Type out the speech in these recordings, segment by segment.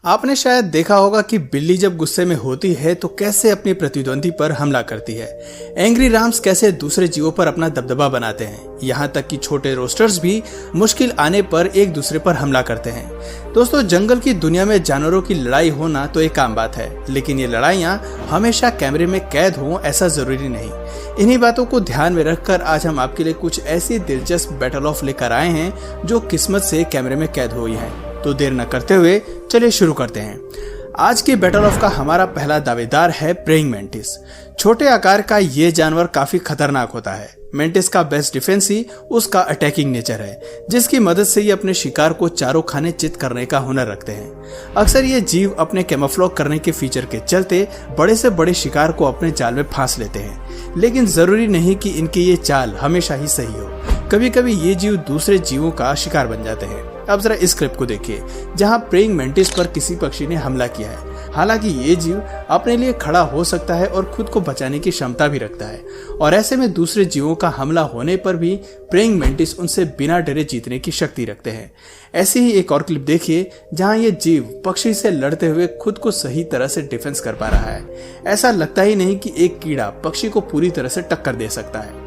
आपने शायद देखा होगा कि बिल्ली जब गुस्से में होती है तो कैसे अपनी प्रतिद्वंदी पर हमला करती है। एंग्री राम्स कैसे दूसरे जीवों पर अपना दबदबा बनाते हैं, यहाँ तक कि छोटे रोस्टर्स भी मुश्किल आने पर एक दूसरे पर हमला करते हैं। दोस्तों, जंगल की दुनिया में जानवरों की लड़ाई होना तो एक आम बात है, लेकिन ये लड़ाइयाँ हमेशा कैमरे में कैद हों ऐसा जरूरी नहीं। इन्हीं बातों को ध्यान में रखकर आज हम आपके लिए कुछ ऐसी दिलचस्प बैटल ऑफ लेकर आए हैं जो किस्मत से कैमरे में कैद हुई हैं। तो देर न करते हुए चलिए शुरू करते हैं। आज की बैटल ऑफ का हमारा पहला दावेदार है प्रेइंग मेंटिस। छोटे आकार का ये जानवर काफी खतरनाक होता है। मेंटिस का बेस्ट डिफेंस ही उसका अटैकिंग नेचर है, जिसकी मदद से ये अपने शिकार को चारों खाने चित करने का हुनर रखते हैं। अक्सर ये जीव अपने कैमोफ्लेज करने के फीचर के चलते बड़े से बड़े शिकार को अपने जाल में फांस लेते हैं, लेकिन जरूरी नहीं कि इनकी ये चाल हमेशा ही सही हो। कभी कभी ये जीव दूसरे जीवों का शिकार बन जाते हैं। अब जरा इस क्लिप को देखिए, जहां प्रेइंग मेंटिस पर किसी पक्षी ने हमला किया है। हालांकि ये जीव अपने लिए खड़ा हो सकता है और खुद को बचाने की क्षमता भी रखता है, और ऐसे में दूसरे जीवों का हमला होने पर भी प्रेइंग मेंटिस उनसे बिना डरे जीतने की शक्ति रखते हैं। ऐसी ही एक और क्लिप देखिए, जहां ये जीव पक्षी से लड़ते हुए खुद को सही तरह से डिफेंस कर पा रहा है। ऐसा लगता ही नहीं कि एक कीड़ा पक्षी को पूरी तरह से टक्कर दे सकता है।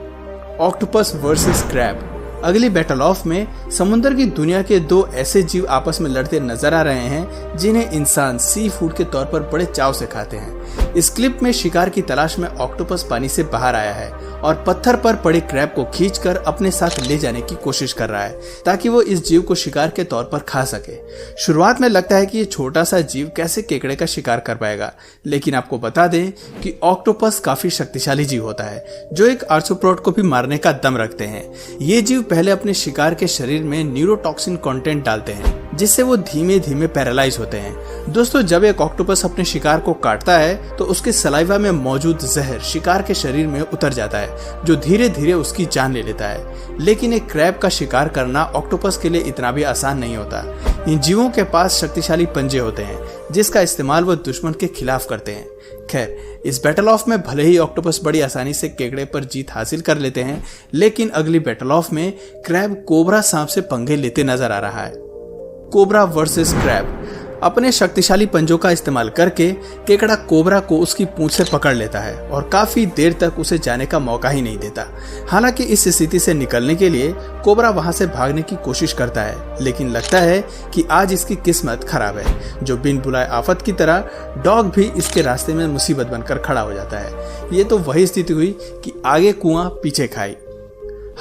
Octopus versus crab. अगली बैटल ऑफ में समुद्र की दुनिया के दो ऐसे जीव आपस में लड़ते नजर आ रहे हैं जिन्हें इंसान सी फूड के तौर पर बड़े चाव से खाते हैं। इस क्लिप में शिकार की तलाश में ऑक्टोपस पानी से बाहर आया है और पत्थर पर पड़े क्रैब को खींचकर अपने साथ ले जाने की कोशिश कर रहा है ताकि वो इस जीव को शिकार के तौर पर खा सके। शुरुआत में लगता है कि ये छोटा सा जीव कैसे केकड़े का शिकार कर पाएगा, लेकिन आपको बता दें कि ऑक्टोपस काफी शक्तिशाली जीव होता है जो एक आर्थ्रोपोड को भी मारने का दम रखते हैं। ये जीव पहले अपने शिकार के शरीर में न्यूरोटॉक्सिन कंटेंट डालते हैं, जिससे वो धीमे धीमे पैरालाइज होते हैं। दोस्तों, जब एक ऑक्टोपस अपने शिकार को काटता है तो उसके सलाइवा में मौजूद जहर शिकार के शरीर में उतर जाता है, जो धीरे धीरे उसकी जान ले लेता है। लेकिन एक क्रैब का शिकार करना ऑक्टोपस के लिए इतना भी आसान नहीं होता। इन जीवों के पास शक्तिशाली पंजे होते हैं जिसका इस्तेमाल वो दुश्मन के खिलाफ करते हैं। खैर, इस बैटल ऑफ में भले ही ऑक्टोपस बड़ी आसानी से केकड़े पर जीत हासिल कर लेते हैं, लेकिन अगली बैटल ऑफ में क्रैब कोबरा सांप से पंगे लेते नजर आ रहा है। Cobra versus crab. अपने शक्तिशाली पंजों का इस्तेमाल करके केकड़ा कोबरा को उसकी पूंछ से पकड़ लेता है और काफी देर तक उसे जाने का मौका ही नहीं देता। हालांकि इस स्थिति से निकलने के लिए कोबरा वहां से भागने की कोशिश करता है, लेकिन लगता है कि आज इसकी किस्मत खराब है। जो बिन बुलाए आफत की तरह डॉग भी इसके रास्ते में मुसीबत बनकर खड़ा हो जाता है। ये तो वही स्थिति हुई कि आगे कुआं पीछे खाई।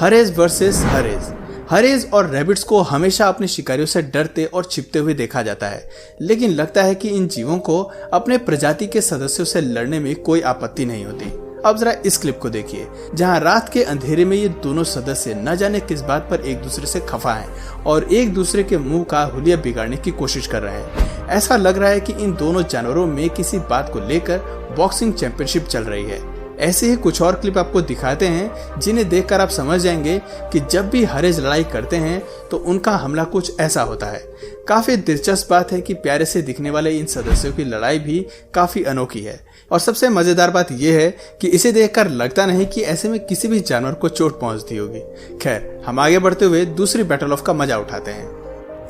हरेज वर्सेस हरेज। हरेज और रैबिट्स को हमेशा अपने शिकारियों से डरते और छिपते हुए देखा जाता है, लेकिन लगता है कि इन जीवों को अपने प्रजाति के सदस्यों से लड़ने में कोई आपत्ति नहीं होती। अब जरा इस क्लिप को देखिए, जहां रात के अंधेरे में ये दोनों सदस्य न जाने किस बात पर एक दूसरे से खफा हैं और एक दूसरे के मुंह का हुलिया बिगाड़ने की कोशिश कर रहे हैं। ऐसा लग रहा है कि इन दोनों जानवरों में किसी बात को लेकर बॉक्सिंग चैंपियनशिप चल रही है। ऐसे ही कुछ और क्लिप आपको दिखाते हैं जिन्हें देखकर आप समझ जाएंगे कि जब भी हरेज लड़ाई करते हैं तो उनका हमला कुछ ऐसा होता है। काफी दिलचस्प बात है कि प्यारे से दिखने वाले इन सदस्यों की लड़ाई भी काफी अनोखी है, और सबसे मजेदार बात यह है कि इसे देखकर लगता नहीं कि ऐसे में किसी भी जानवर को चोट पहुंचती होगी। खैर, हम आगे बढ़ते हुए दूसरी बैटल ऑफ का मजा उठाते हैं।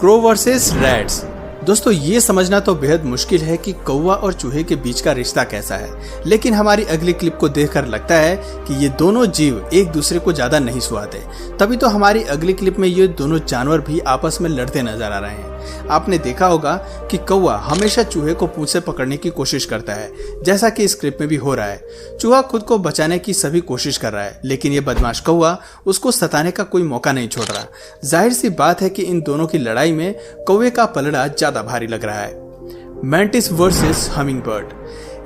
Crow versus rats. दोस्तों, ये समझना तो बेहद मुश्किल है कि कौवा और चूहे के बीच का रिश्ता कैसा है, लेकिन हमारी अगली क्लिप को देखकर लगता है कि ये दोनों जीव एक दूसरे को ज्यादा नहीं सुहाते। तभी तो हमारी अगली क्लिप में ये दोनों जानवर भी आपस में लड़ते नजर आ रहे हैं। आपने देखा होगा कि कौवा हमेशा चूहे को पूंछ से पकड़ने की कोशिश करता है, जैसा कि इस क्लिप में भी हो रहा है। चूहा खुद को बचाने की सभी कोशिश कर रहा है, लेकिन ये बदमाश कौवा उसको सताने का कोई मौका नहीं छोड़ रहा। जाहिर सी बात है कि इन दोनों की लड़ाई में कौवे का पलड़ा ज्यादा भारी लग रहा है। Mantis versus humming bird.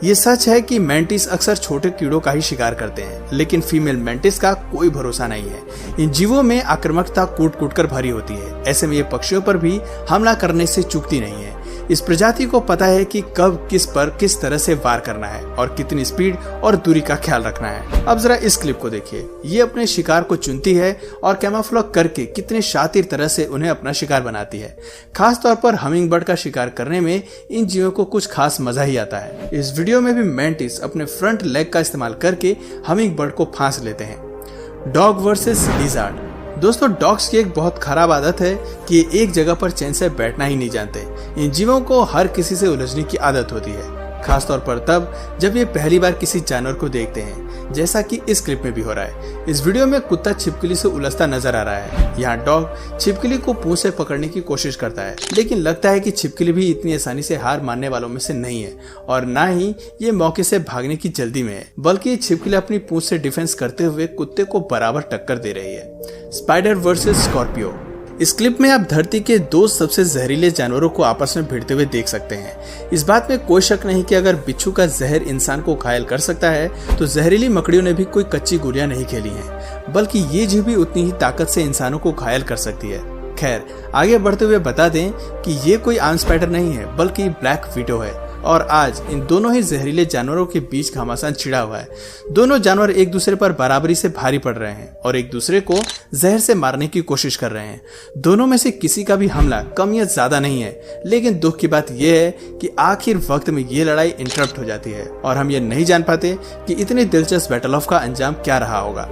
ये सच है कि मैंटिस अक्सर छोटे कीड़ों का ही शिकार करते हैं, लेकिन फीमेल मैंटिस का कोई भरोसा नहीं है। इन जीवों में आक्रामकता कूट कूट कर भरी होती है। ऐसे में ये पक्षियों पर भी हमला करने से चूकती नहीं है। इस प्रजाति को पता है कि कब किस पर किस तरह से वार करना है और कितनी स्पीड और दूरी का ख्याल रखना है। अब जरा इस क्लिप को देखिए, ये अपने शिकार को चुनती है और कैमोफ्लेज करके कितने शातिर तरह से उन्हें अपना शिकार बनाती है। खास तौर पर हमिंग बर्ड का शिकार करने में इन जीवों को कुछ खास मजा ही आता है। इस वीडियो में भी मैंटिस अपने फ्रंट लेग का इस्तेमाल करके हमिंग बर्ड को फांस लेते हैं। Dog versus lizard. दोस्तों, डॉग्स की एक बहुत खराब आदत है कि ये एक जगह पर चैन से बैठना ही नहीं जानते। इन जीवों को हर किसी से उलझने की आदत होती है, खासतौर पर तब जब ये पहली बार किसी जानवर को देखते हैं, जैसा कि इस क्लिप में भी हो रहा है। इस वीडियो में कुत्ता छिपकली से उलझता नजर आ रहा है। यहाँ डॉग छिपकली को पूंछ से पकड़ने की कोशिश करता है, लेकिन लगता है कि छिपकली भी इतनी आसानी से हार मानने वालों में से नहीं है और ना ही ये मौके से भागने की जल्दी में है, बल्कि ये छिपकली अपनी पूंछ से डिफेंस करते हुए कुत्ते को बराबर टक्कर दे रही है। Spider versus Scorpio. इस क्लिप में आप धरती के दो सबसे जहरीले जानवरों को आपस में भिड़ते हुए देख सकते हैं। इस बात में कोई शक नहीं कि अगर बिच्छू का जहर इंसान को घायल कर सकता है, तो जहरीली मकड़ियों ने भी कोई कच्ची गोलियां नहीं खेली हैं, बल्कि ये जीव भी उतनी ही ताकत से इंसानों को घायल कर सकती है। खैर, आगे बढ़ते हुए बता दें कि ये कोई आम स्पाइडर नहीं है, बल्कि ब्लैक विडो है और आज इन दोनों ही जहरीले जानवरों के बीच घमासान छिड़ा हुआ है। दोनों जानवर एक दूसरे पर बराबरी से भारी पड़ रहे हैं और एक दूसरे को जहर से मारने की कोशिश कर रहे हैं। दोनों में से किसी का भी हमला कम या ज्यादा नहीं है, लेकिन दुख की बात यह है कि आखिर वक्त में ये लड़ाई इंटरप्ट हो जाती है और हम ये नहीं जान पाते कि इतने दिलचस्प बैटल ऑफ का अंजाम क्या रहा होगा।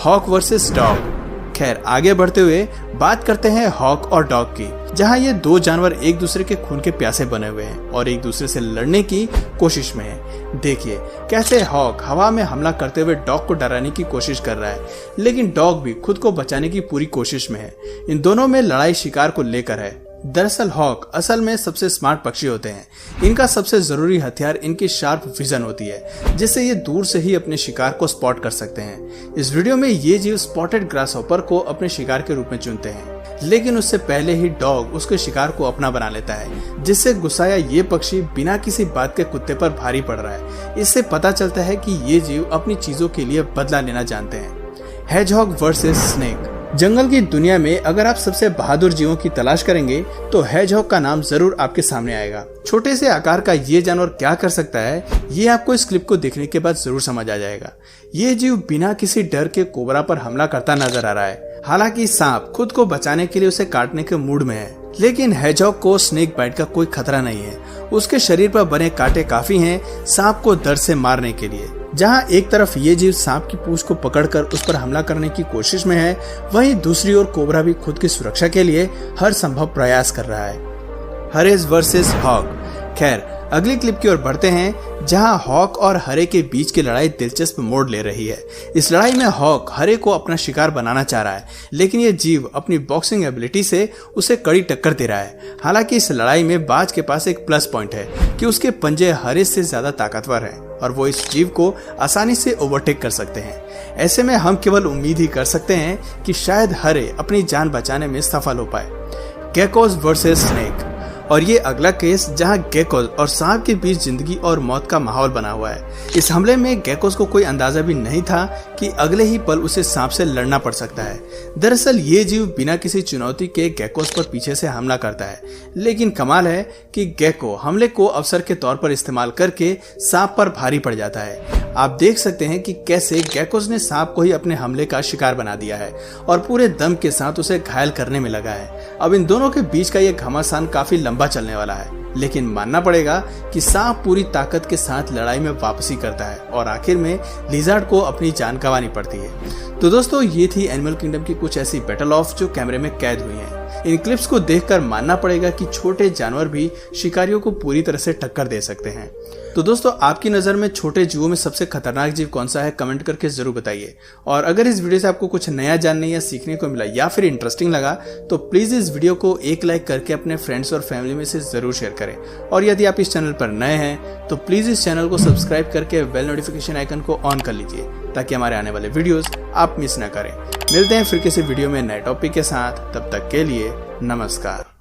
Hawk versus dog. खैर, आगे बढ़ते हुए बात करते हैं हॉक और डॉग की, जहां ये दो जानवर एक दूसरे के खून के प्यासे बने हुए हैं और एक दूसरे से लड़ने की कोशिश में हैं। देखिए कैसे हॉक हवा में हमला करते हुए डॉग को डराने की कोशिश कर रहा है, लेकिन डॉग भी खुद को बचाने की पूरी कोशिश में है। इन दोनों में लड़ाई शिकार को लेकर है। दरअसल हॉक असल में सबसे स्मार्ट पक्षी होते हैं। इनका सबसे जरूरी हथियार इनकी शार्प विजन होती है, जिससे ये दूर से ही अपने शिकार को स्पॉट कर सकते हैं। इस वीडियो में ये जीव स्पॉटेड ग्रासहॉपर को अपने शिकार के रूप में चुनते हैं, लेकिन उससे पहले ही डॉग उसके शिकार को अपना बना लेता है, जिससे गुस्साया ये पक्षी बिना किसी बात के कुत्ते पर भारी पड़ रहा है। इससे पता चलता है कि ये जीव अपनी चीजों के लिए बदला लेना जानते हैं। Hedgehog versus snake. जंगल की दुनिया में अगर आप सबसे बहादुर जीवों की तलाश करेंगे तो हेजहॉग का नाम जरूर आपके सामने आएगा। छोटे से आकार का ये जानवर क्या कर सकता है, ये आपको इस क्लिप को देखने के बाद जरूर समझ आ जाएगा। ये जीव बिना किसी डर के कोबरा पर हमला करता नजर आ रहा है। हालांकि सांप खुद को बचाने के लिए उसे काटने के मूड में है, लेकिन हेजहॉग को स्नेक बाइट का कोई खतरा नहीं है। उसके शरीर पर बने कांटे काफी हैं सांप को दर्द से मारने के लिए। जहां एक तरफ ये जीव सांप की पूंछ को पकड़कर उस पर हमला करने की कोशिश में है, वहीं दूसरी ओर कोबरा भी खुद की सुरक्षा के लिए हर संभव प्रयास कर रहा है। हरेज वर्सेस हॉक। खैर, अगली क्लिप की ओर बढ़ते हैं, जहां हॉक और हरे के बीच की लड़ाई दिलचस्प मोड़ ले रही है। इस लड़ाई में हॉक हरे को अपना शिकार बनाना चाह रहा है, लेकिन यह जीव अपनी बॉक्सिंग एबिलिटी से उसे कड़ी टक्कर दे रहा है। हालांकि इस लड़ाई में बाज के पास एक प्लस पॉइंट है कि उसके पंजे हरे से ज्यादा ताकतवर हैं और वो इस जीव को आसानी से ओवरटेक कर सकते हैं। ऐसे में हम केवल उम्मीद ही कर सकते हैं कि शायद हरे अपनी जान बचाने में सफल हो पाए। Geckos versus snake. और ये अगला केस जहां गेकोस और सांप के बीच जिंदगी और मौत का माहौल बना हुआ है। इस हमले में गेकोस को कोई अंदाजा भी नहीं था कि अगले ही पल उसे सांप से लड़ना पड़ सकता है। दरअसल ये जीव बिना किसी चुनौती के गेकोस पर पीछे से हमला करता है, लेकिन कमाल है कि गेको हमले को अवसर के तौर पर इस्तेमाल करके सांप पर भारी पड़ जाता है। आप देख सकते हैं कि कैसे गेकोस ने सांप को ही अपने हमले का शिकार बना दिया है और पूरे दम के साथ उसे घायल करने में लगा है। अब इन दोनों के बीच का यह घमासान काफी लंबा चलने वाला है, लेकिन मानना पड़ेगा कि सांप पूरी ताकत के साथ लड़ाई में वापसी करता है और आखिर में लिजार्ड को अपनी जान गंवानी पड़ती है। तो दोस्तों, ये थी एनिमल किंगडम की कुछ ऐसी बैटल ऑफ जो कैमरे में कैद हुई हैं। इन क्लिप्स को देखकर मानना पड़ेगा कि छोटे जानवर भी शिकारियों को पूरी तरह से टक्कर दे सकते हैं। तो दोस्तों, आपकी नजर में छोटे जीवों में सबसे खतरनाक जीव कौन सा है, कमेंट करके जरूर बताइए। और अगर इस वीडियो से आपको कुछ नया जानने या सीखने को मिला या फिर इंटरेस्टिंग लगा, तो प्लीज इस वीडियो को एक लाइक करके अपने फ्रेंड्स और फैमिली में से जरूर शेयर करें। और यदि आप इस चैनल पर नए हैं तो प्लीज इस चैनल को सब्सक्राइब करके बेल नोटिफिकेशन आइकन को ऑन कर लीजिए, ताकि हमारे आने वाले वीडियोस आप मिस न करें। मिलते हैं फिर किसी वीडियो में नए टॉपिक के साथ, तब तक के लिए नमस्कार।